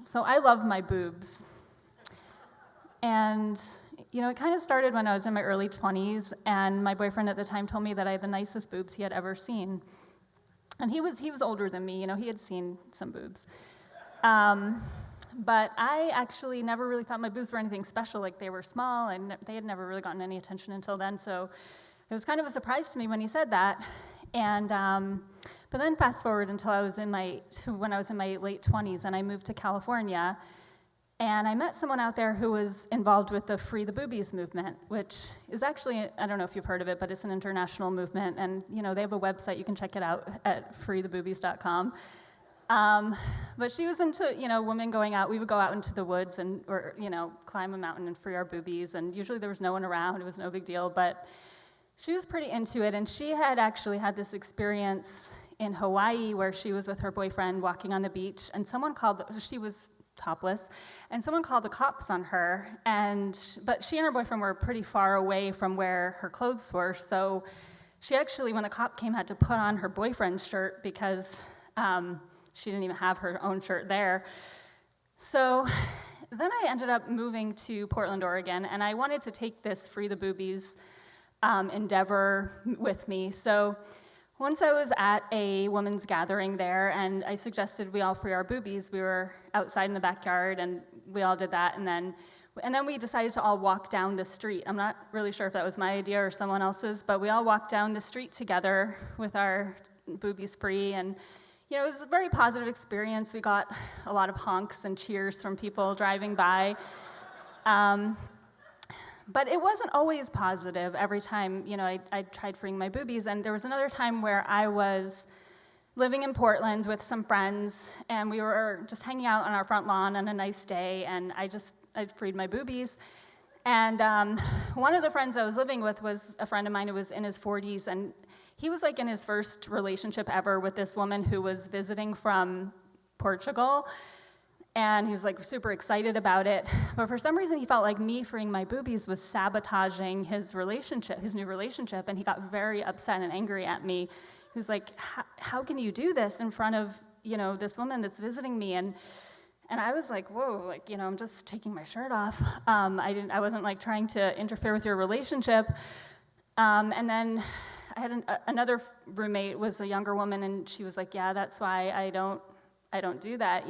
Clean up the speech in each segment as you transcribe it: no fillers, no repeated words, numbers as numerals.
So I love my boobs. And, it kind of started when I was in my early 20s, and my boyfriend at the time told me that I had the nicest boobs he had ever seen. And he was older than me, he had seen some boobs. But I actually never really thought my boobs were anything special, like they were small, and they had never really gotten any attention until then, so it was kind of a surprise to me when he said that. And but then fast forward until when I was in my late 20s, and I moved to California, and I met someone out there who was involved with the Free the Boobies movement, which is actually, I don't know if you've heard of it, but it's an international movement, and they have a website, you can check it out at freetheboobies.com. But she was into, women going out. We would go out into the woods or climb a mountain and free our boobies, and usually there was no one around, it was no big deal, but she was pretty into it, and she had actually had this experience in Hawaii where she was with her boyfriend walking on the beach, and she was topless, and someone called the cops on her, but she and her boyfriend were pretty far away from where her clothes were, so she actually, when the cop came, had to put on her boyfriend's shirt because she didn't even have her own shirt there. So then I ended up moving to Portland, Oregon, and I wanted to take this Free the Boobies endeavor with me. So once I was at a women's gathering there, and I suggested we all free our boobies. We were outside in the backyard, and we all did that, and then we decided to all walk down the street. I'm not really sure if that was my idea or someone else's, but we all walked down the street together with our boobies free, and it was a very positive experience. We got a lot of honks and cheers from people driving by. But it wasn't always positive every time, I tried freeing my boobies. And there was another time where I was living in Portland with some friends, and we were just hanging out on our front lawn on a nice day, and I freed my boobies. And one of the friends I was living with was a friend of mine who was in his 40s, and he was like in his first relationship ever with this woman who was visiting from Portugal, and he was like super excited about it. But for some reason, he felt like me freeing my boobies was sabotaging his new relationship, and he got very upset and angry at me. He was like, "How can you do this in front of this woman that's visiting me?" And I was like, "Whoa, I'm just taking my shirt off. I wasn't like trying to interfere with your relationship." And then I had another roommate was a younger woman, and she was like, "Yeah, that's why I don't do that,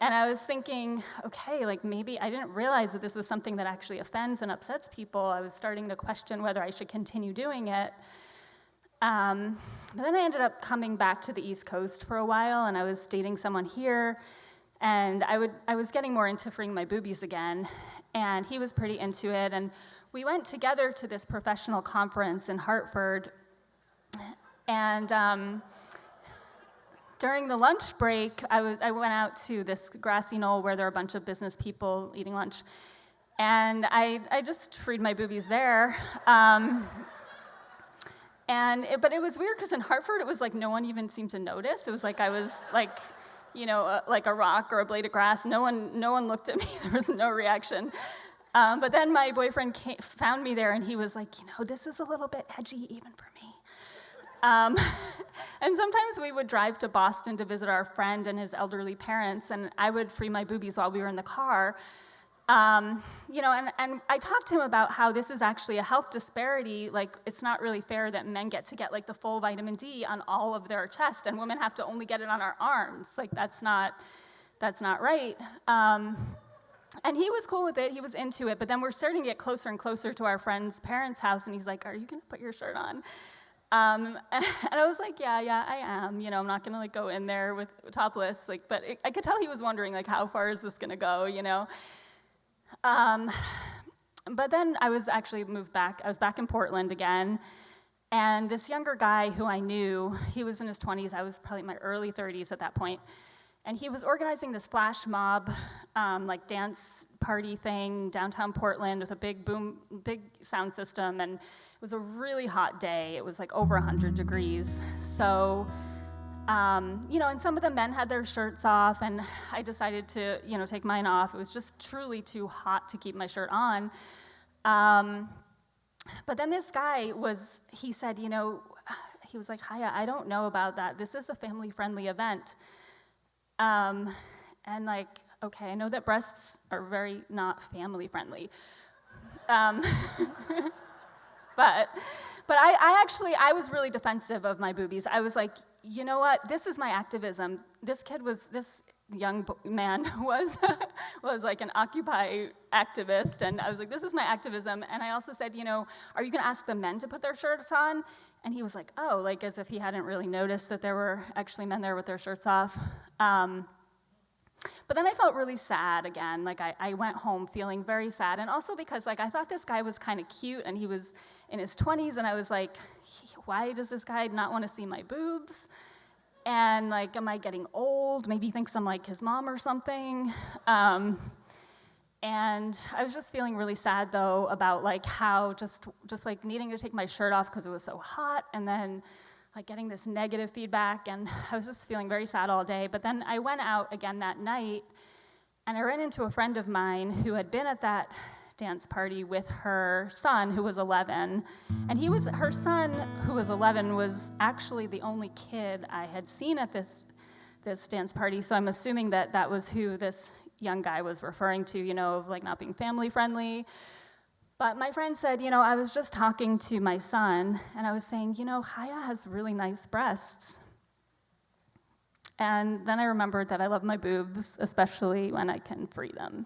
And I was thinking, okay, maybe I didn't realize that this was something that actually offends and upsets people. I was starting to question whether I should continue doing it. But then I ended up coming back to the East Coast for a while, and I was dating someone here, and I was getting more into freeing my boobies again, and he was pretty into it, and we went together to this professional conference in Hartford, and during the lunch break, I went out to this grassy knoll where there were a bunch of business people eating lunch, and I just freed my boobies there. But it was weird because in Hartford, it was like no one even seemed to notice. It was like I was like, like a rock or a blade of grass. No one looked at me. There was no reaction. But then my boyfriend found me there, and he was like, this is a little bit edgy even for me. And sometimes we would drive to Boston to visit our friend and his elderly parents, and I would free my boobies while we were in the car. And I talked to him about how this is actually a health disparity. Like, it's not really fair that men get to get like the full vitamin D on all of their chest, and women have to only get it on our arms. Like, that's not right. And he was cool with it. He was into it. But then we're starting to get closer and closer to our friend's parents' house, and he's like, "Are you gonna put your shirt on?" And I was like, yeah, I am. I'm not gonna like go in there with topless. Like, but I could tell he was wondering like, how far is this gonna go? But then I was actually moved back. I was back in Portland again, and this younger guy who I knew, he was in his 20s. I was probably in my early 30s at that point. And he was organizing this flash mob, like dance party thing downtown Portland with a big sound system, and it was a really hot day. It was like over 100 degrees. So, and some of the men had their shirts off, and I decided to, take mine off. It was just truly too hot to keep my shirt on. But then this guy he said, he was like, "Chaya, I don't know about that. This is a family-friendly event." And like, okay, I know that breasts are very not family friendly. Um, but I was really defensive of my boobies. I was like, you know what, this is my activism. This young man was like an Occupy activist, and I was like, this is my activism. And I also said, are you gonna ask the men to put their shirts on? And he was like, oh, like as if he hadn't really noticed that there were actually men there with their shirts off. But then I felt really sad again. Like I went home feeling very sad, and also because like I thought this guy was kind of cute, and he was in his 20s, and I was like, why does this guy not want to see my boobs? And like, am I getting old? Maybe he thinks I'm like his mom or something. And I was just feeling really sad though about like how just like needing to take my shirt off because it was so hot, and then like getting this negative feedback, and I was just feeling very sad all day. But then I went out again that night, and I ran into a friend of mine who had been at that dance party with her son, who was 11, and her son, who was 11, was actually the only kid I had seen at this dance party, so I'm assuming that was who this young guy was referring to, of like not being family friendly. But my friend said, I was just talking to my son, and I was saying, Chaya has really nice breasts. And then I remembered that I love my boobs, especially when I can free them.